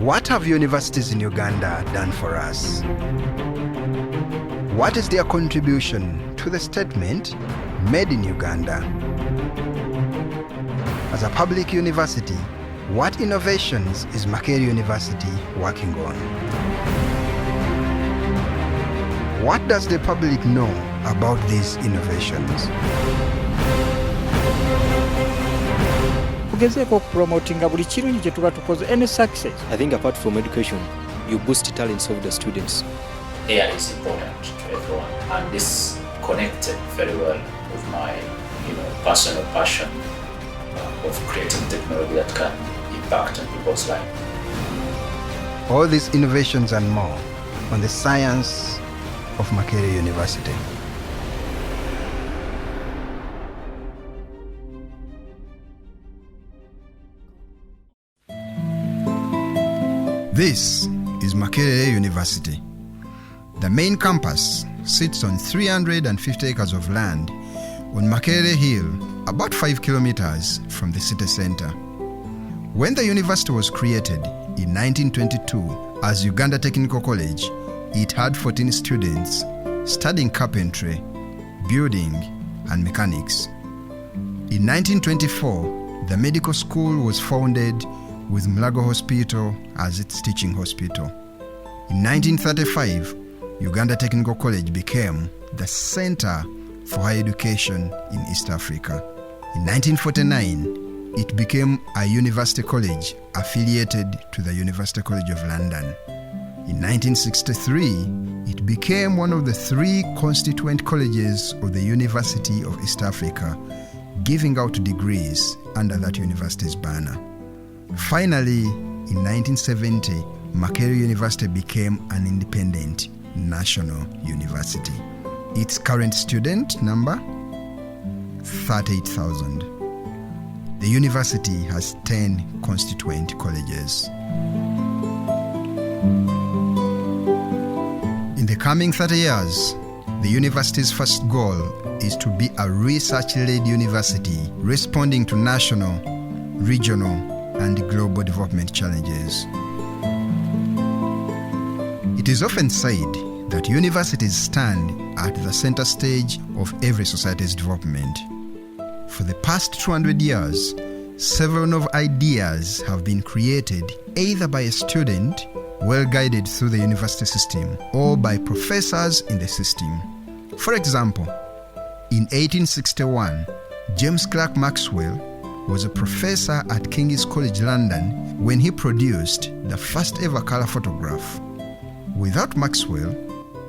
What have universities in Uganda done for us? What is their contribution to the statement, Made in Uganda? As a public university, what innovations is Makerere University working on? What does the public know about these innovations? Tugezeeko okupromotinga buli kirungi kye tuba tukoze any success. I think apart from education, you boost talents of the students. AI is important to everyone, and this connected very well with my personal passion of creating technology that can impact on people's lives. All these innovations and more on the science of Makerere University. This is Makerere University. The main campus sits on 350 acres of land on Makerere Hill, about 5 kilometers from the city center. When the university was created in 1922 as Uganda Technical College, it had 14 students studying carpentry, building, and mechanics. In 1924, the medical school was founded with Mulago Hospital as its teaching hospital. In 1935, Uganda Technical College became the center for higher education in East Africa. In 1949, it became a university college affiliated to the University College of London. In 1963, it became one of the 3 constituent colleges of the University of East Africa, giving out degrees under that university's banner. Finally, in 1970, Makerere University became an independent national university. Its current student number, 38,000. The university has 10 constituent colleges. In the coming 30 years, the university's first goal is to be a research-led university responding to national, regional, and global development challenges. It is often said that universities stand at the center stage of every society's development. For the past 200 years, several novel ideas have been created either by a student well guided through the university system or by professors in the system. For example, in 1861, James Clerk Maxwell was a professor at King's College London when he produced the first ever color photograph. Without Maxwell,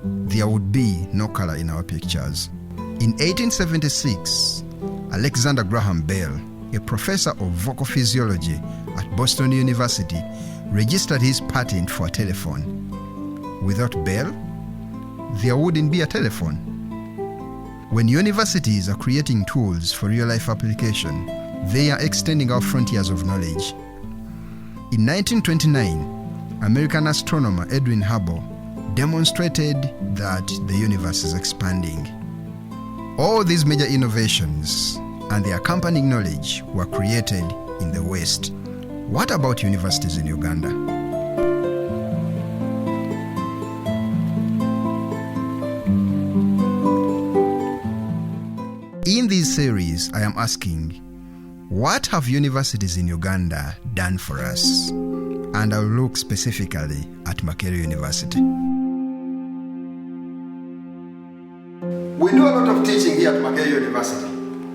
there would be no color in our pictures. In 1876, Alexander Graham Bell, a professor of vocal physiology at Boston University, registered his patent for a telephone. Without Bell, there wouldn't be a telephone. When universities are creating tools for real-life application, they are extending our frontiers of knowledge. In 1929, American astronomer Edwin Hubble demonstrated that the universe is expanding. All these major innovations and the accompanying knowledge were created in the West. What about universities in Uganda? In this series, I am asking, what have universities in Uganda done for us? And I'll look specifically at Makerere University. We do a lot of teaching here at Makerere University,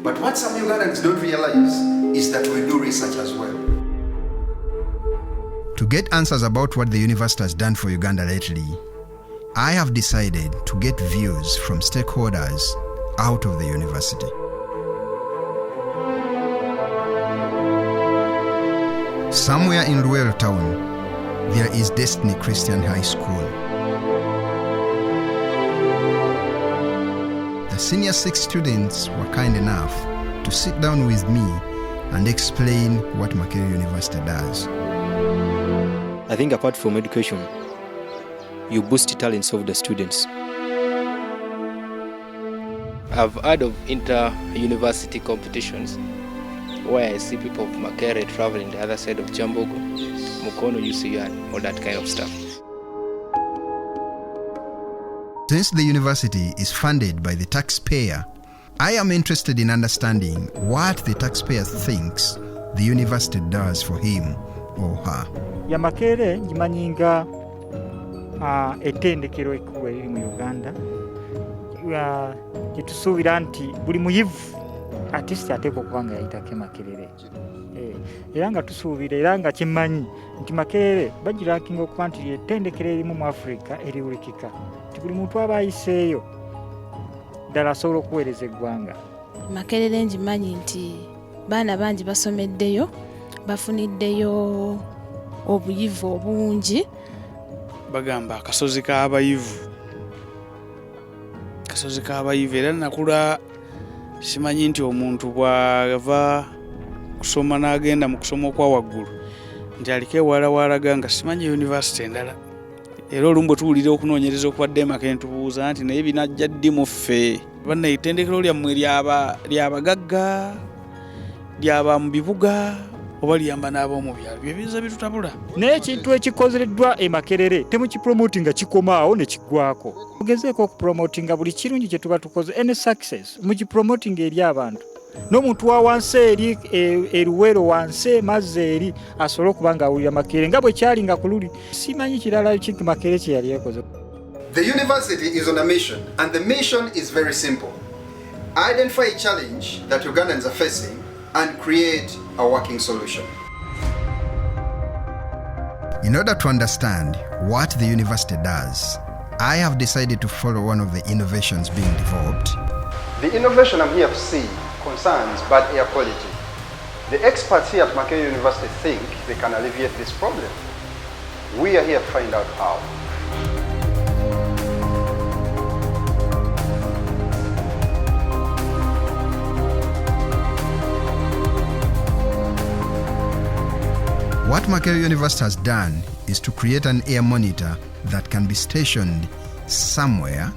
but what some Ugandans don't realize is that we do research as well. To get answers about what the university has done for Uganda lately, I have decided to get views from stakeholders out of the university. Somewhere in Luwero town, there is Destiny Christian High School. The senior 6 students were kind enough to sit down with me and explain what Makerere University does. I think apart from education, you boost talents of the students. I've heard of inter-university competitions where I see people of Makerere traveling the other side of Jambogo. mukono UCR, all that kind of stuff. Since the university is funded by the taxpayer, I am interested in understanding what the taxpayer thinks the university does for him or her. Ya Makerere ngimanyi nga ettendekero ekkulu eriri mu Uganda kyetusuubira nti buli muyivu artist ateeka okuba nga yayitako Makerere. Era nga tusuubira era nga kimanyi nti Makerere bagirakinga okuba nti ettendekero erimu mu Africa eriwulikika nti buli muntu aba ayiseeyo ddala asobola okuweereza eggwanga. Makerere ngimanyi nti baana bangi basomeddeyo, bafuniddeyo obuyivu obungi. Bagamba akasozi k'abayivu, era nakula simanyi nti omuntu bw'ava kusoma n'agenda mu kusoma okwa waggulu nti aliko ewala walaga nga simanyi yunivasite endala. Era olumu bwe tuwulira okunoonyereza okubadde Makerere tubuuza nti naye binajja ddi mu ffe banna ettendekero lyammwe ly'abagagga, ly'aba mu bibuga oba liyamba n'ab'omu byalo? Bye biza bitutabula. Naye ekintu ekikozereddwa e Makerere temukipromotinga kikomaawo ne kiggwako. Mugezeeko okupromotinga buli kirungi kye tuba tukoze, any success mukipromotinga eri abantu. N'omuntu wa wansi eri eruwero wansi mazzi eri asobole okuba nga awulira Makerere nga bwe kyali nga ku luli. Simanyi kirala ki Makerere kye yali yakoze. The university is on a mission, and the mission is very simple. Identify a challenge that Ugandans are facing and create a working solution. In order to understand what the university does, I have decided to follow one of the innovations being developed. The innovation I'm here to see concerns bad air quality. The experts here at Makerere University think they can alleviate this problem. We are here to find out how. What Makerere University has done is to create an air monitor that can be stationed somewhere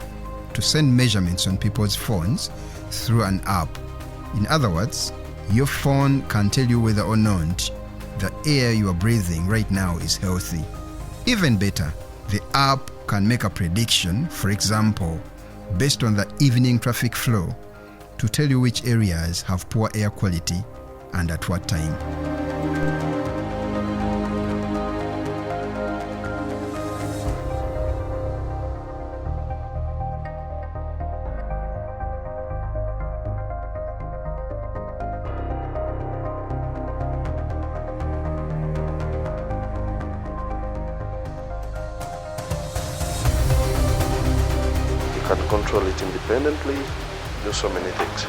to send measurements on people's phones through an app. In other words, your phone can tell you whether or not the air you are breathing right now is healthy. Even better, the app can make a prediction, for example, based on the evening traffic flow, to tell you which areas have poor air quality and at what time. Can control it independently, do so many things.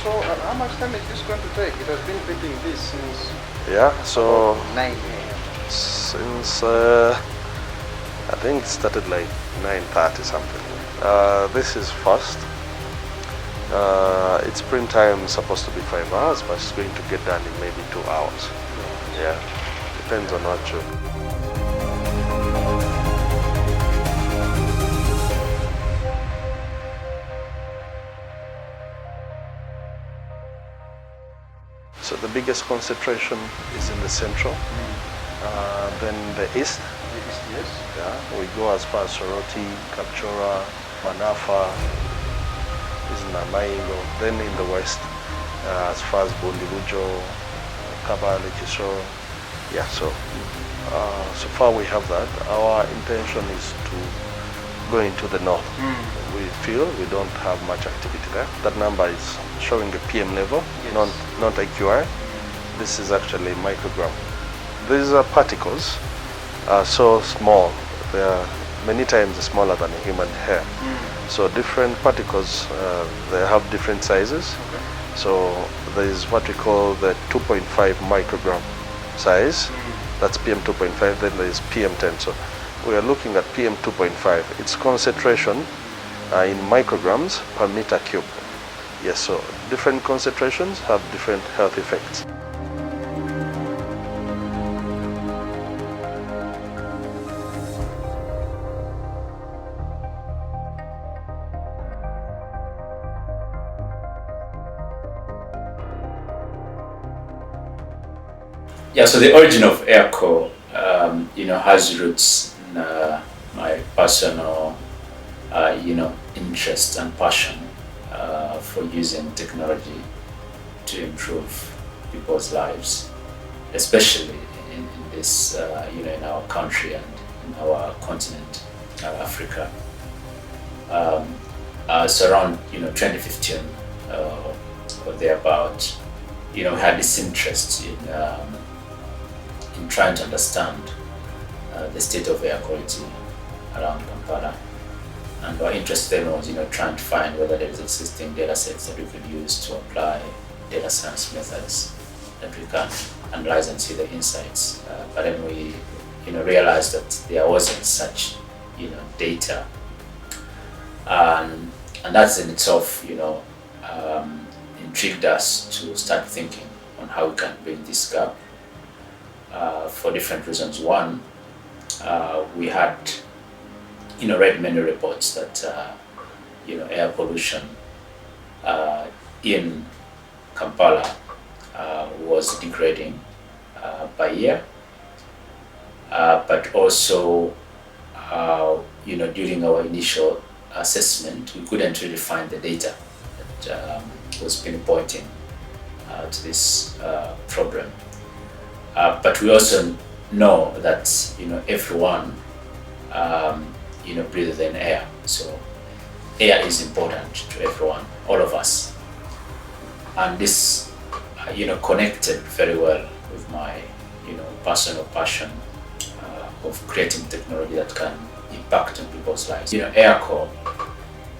So how much time is this going to take? It has been taking this since... Yeah, so 9 a.m. Since I think it started like 9:30 something. This is fast. Its print time is supposed to be 5 hours, but it's going to get done in maybe 2 hours. Yeah, depends on what you... So the biggest concentration is in the central, then the east. The east, yes. Yeah, we go as far as Soroti, Kapchora, Manafa, is Namaingo. Then in the west, as far as Bondibujo, Kabale, Kisoro. Yeah, so so far we have that. Our intention is to go into the north. We feel we don't have much activity there. That number is showing a PM level, yes. not AQI. This is actually microgram. These particles are so small. They are many times smaller than a human hair. So different particles, they have different sizes. Okay. So there is what we call the 2.5 microgram size. That's PM 2.5. Then there is PM 10. So we are looking at PM 2.5. Its concentration in micrograms per meter cube. Yes, so different concentrations have different health effects. Yeah, so the origin of Airco, has roots in my personal, interest and passion for using technology to improve people's lives, especially in this, in our country and in our continent, Africa. So around, 2015 or thereabout, we had this interest in trying to understand the state of air quality around Kampala. And our interest then was, trying to find whether there is existing data sets that we could use to apply data science methods that we can analyze and see the insights. But then we, realized that there wasn't such, data. And that's in itself, intrigued us to start thinking on how we can bridge this gap for different reasons. One, we had, read many reports that, air pollution in Kampala was degrading by year, but also, during our initial assessment, we couldn't really find the data that was pinpointing to this problem. But we also know that everyone breathes in air, so air is important to everyone, all of us, and this connected very well with my personal passion of creating technology that can impact on people's lives. Airco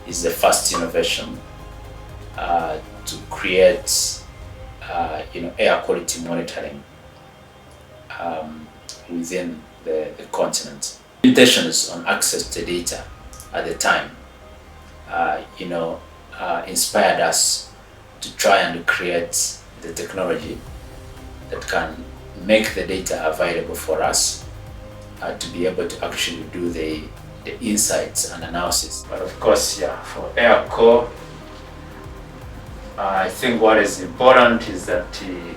is the first innovation to create air quality monitoring within the continent. Limitations on access to data at the time, inspired us to try and create the technology that can make the data available for us to be able to actually do the insights and analysis. But of course, for Airco, I think what is important is that in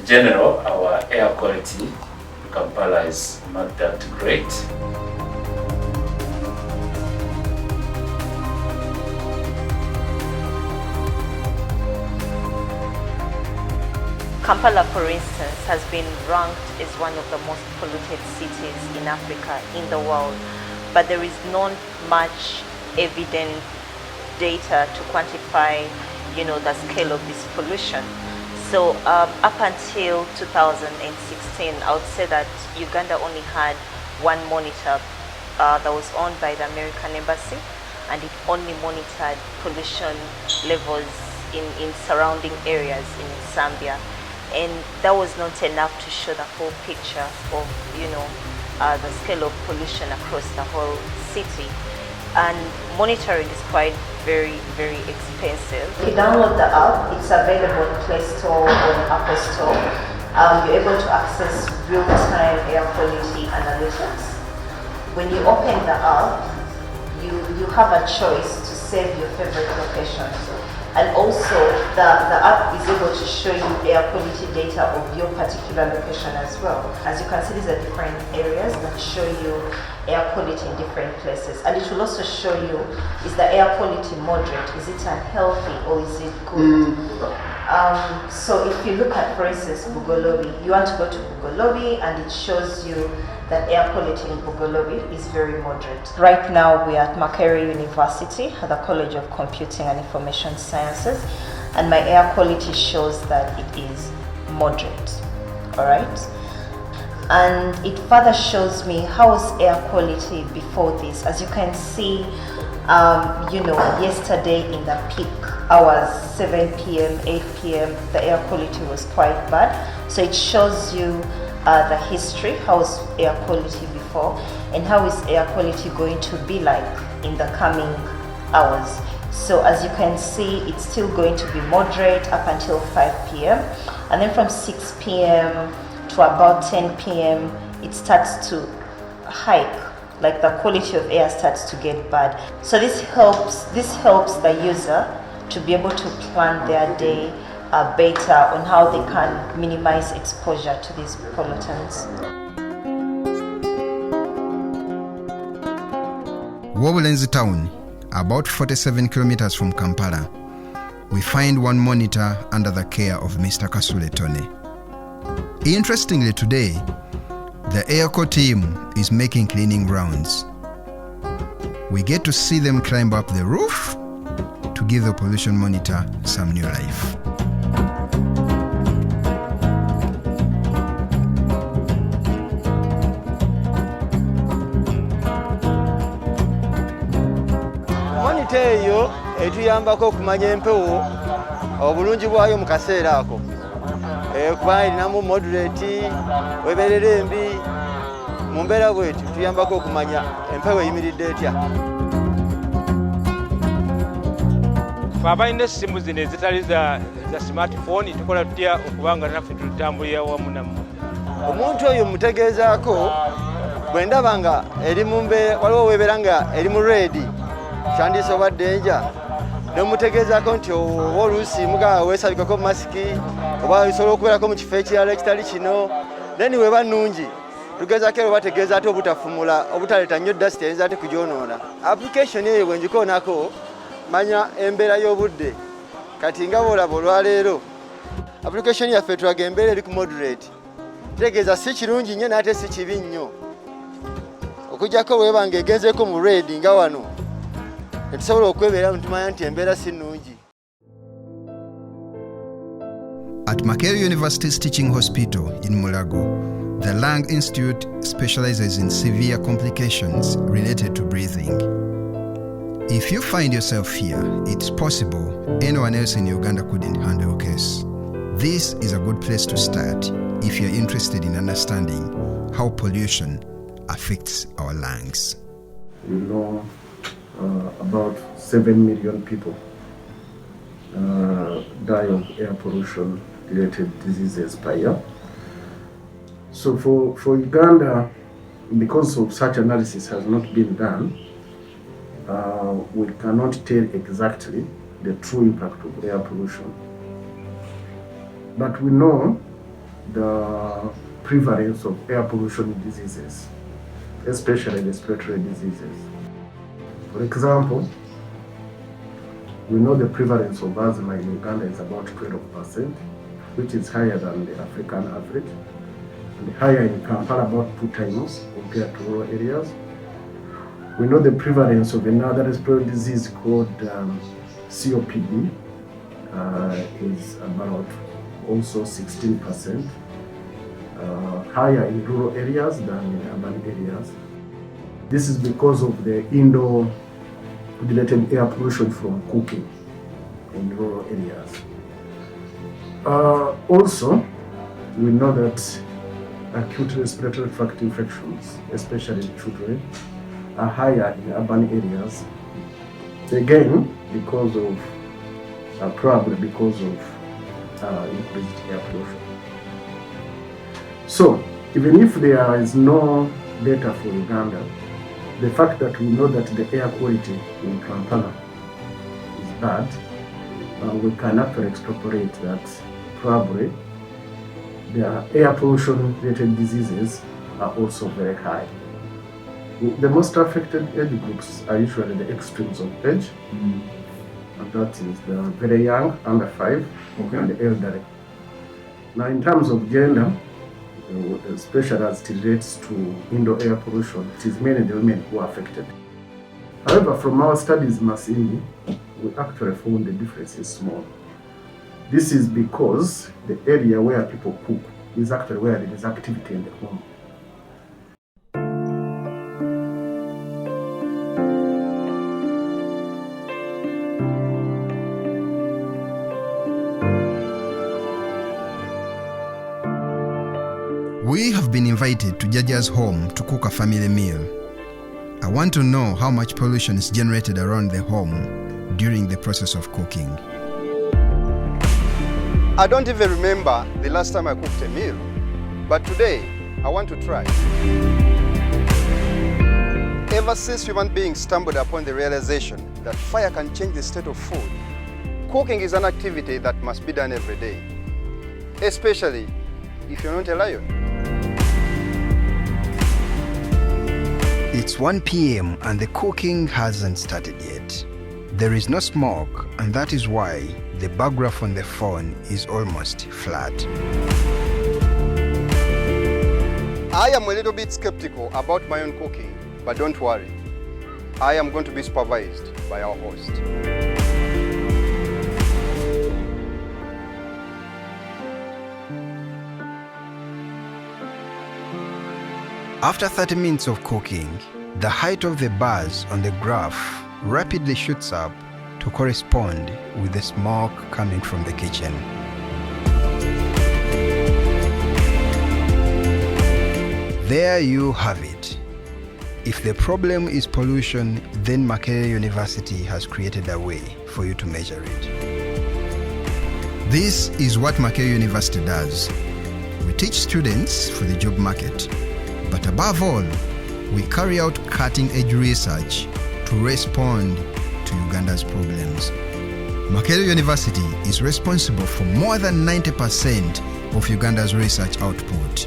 general, our air quality in Kampala is not that great. Kampala, for instance, has been ranked as one of the most polluted cities in Africa, in the world, but there is not much evident data to quantify, the scale of this pollution. So up until 2016, I would say that Uganda only had one monitor that was owned by the American Embassy, and it only monitored pollution levels in surrounding areas in Zambia. And that was not enough to show the whole picture of, the scale of pollution across the whole city. And monitoring is quite very, very expensive. If you download the app, it's available on Play Store or Apple Store. You're able to access real-time air quality analytics. When you open the app, you have a choice to save your favorite locations. And also, the app is able to show you air quality data of your particular location as well. As you can see, these are different areas that show you air quality in different places. And it will also show you, is the air quality moderate, is it unhealthy, or is it good? So if you look at, for instance, Bugolobi, you want to go to Bugolobi, and it shows you that air quality in Bugolobi is very moderate. Right now we are at Makerere University at the College of Computing and Information Sciences, and my air quality shows that it is moderate. All right. And it further shows me how was air quality before this. As you can see, yesterday in the peak hours, 7 p.m., 8 p.m., the air quality was quite bad. So it shows you the history, how was air quality before, and how is air quality going to be like in the coming hours. So as you can see, it's still going to be moderate up until 5 p.m. And then from 6 p.m. to about 10 p.m. it starts to hike, like the quality of air starts to get bad. So this helps the user to be able to plan their day, better on how they can minimize exposure to these pollutants. Wobulenzi town, about 47 kilometers from Kampala, we find one monitor under the care of Mr. Kasule Tone. Interestingly today, the AirCo team is making cleaning rounds. We get to see them climb up the roof to give the pollution monitor some new life. Monitor eyo etuyambako okumanya empewo obulungi bwayo mu kaseera ako. Kuba erinamu moderate, weberera embi, mu mbeera bweti tuyambako okumanya empewo eyimiridde etya. Abalina essimu zino ezitali za smartphone tukola tutya okubanga naffe tutambulira wamu nammwe. Omuntu oyo mutegeezaako bwe ndaba nga eri mu mbeera waliwo weebeera nga eri mu red kyandiyise oba danger nomutegeezaako nti oba oluusi mugaa weesabikako masiki oba osobola okubeerako mu kifo ekirala ekitali kino then weba nnungi tugezaako ero bategeeza ate obutafumula obutaleeta nnyo dust eyinza ate kugyonoona. Application eyo bwe ngikoonako manya embeera y'obudde kati nga bw'olaba olwaleero application yaffe tulaga embeera eri ku moderate tegeeza si kirungi nnyo n'ate si kibi nnyo okujjako bweba nga egenzeeko mu red nga wano netusobola okwebeera tumanya nti embeera si nnungi. At Makerere University's teaching hospital in Mulago, the Lung Institute specializes in severe complications related to breathing. If you find yourself here, it's possible anyone else in Uganda couldn't handle your case. This is a good place to start if you're interested in understanding how pollution affects our lungs. We know about 7 million people die of air pollution related diseases per year. So for Uganda, because of such analysis has not been done, we cannot tell exactly the true impact of air pollution. But we know the prevalence of air pollution diseases, especially respiratory diseases. For example, we know the prevalence of asthma in Uganda is about 12%, which is higher than the African average, and higher in Kampala about 2 times compared to rural areas. We know the prevalence of another respiratory disease called COPD is about also 16%, higher in rural areas than in urban areas. This is because of the indoor-related air pollution from cooking in rural areas. Also, we know that acute respiratory tract infections, especially in children, are higher in urban areas, again because of probably because of increased air pollution. So even if there is no data for Uganda, the fact that we know that the air quality in Kampala is bad, we can actually extrapolate that probably the air pollution related diseases are also very high. The most affected age groups are usually the extremes of age, and that is the very young, under 5, and the elderly. Now, in terms of gender, especially as it relates to indoor air pollution, it is mainly the women who are affected. However, from our studies in Masindi, we actually found the difference is small. This is because the area where people cook is actually where there is activity in the home. We have been invited to Jaja's home to cook a family meal. I want to know how much pollution is generated around the home during the process of cooking. I don't even remember the last time I cooked a meal, but today I want to try. Ever since human beings stumbled upon the realization that fire can change the state of food, cooking is an activity that must be done every day, especially if you're not a lion. It's 1 p.m. and the cooking hasn't started yet. There is no smoke, and that is why the bar graph on the phone is almost flat. I am a little bit skeptical about my own cooking, but don't worry. I am going to be supervised by our host. After 30 minutes of cooking, the height of the bars on the graph rapidly shoots up to correspond with the smoke coming from the kitchen. There you have it. If the problem is pollution, then Makerere University has created a way for you to measure it. This is what Makerere University does. We teach students for the job market, but above all, we carry out cutting-edge research to respond to Uganda's problems. Makerere University is responsible for more than 90% of Uganda's research output.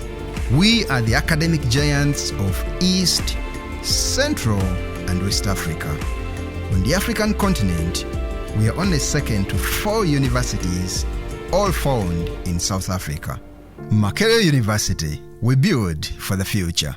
We are the academic giants of East, Central, and West Africa. On the African continent, we are only second to 4 universities, all found in South Africa. Makerere University, we build for the future.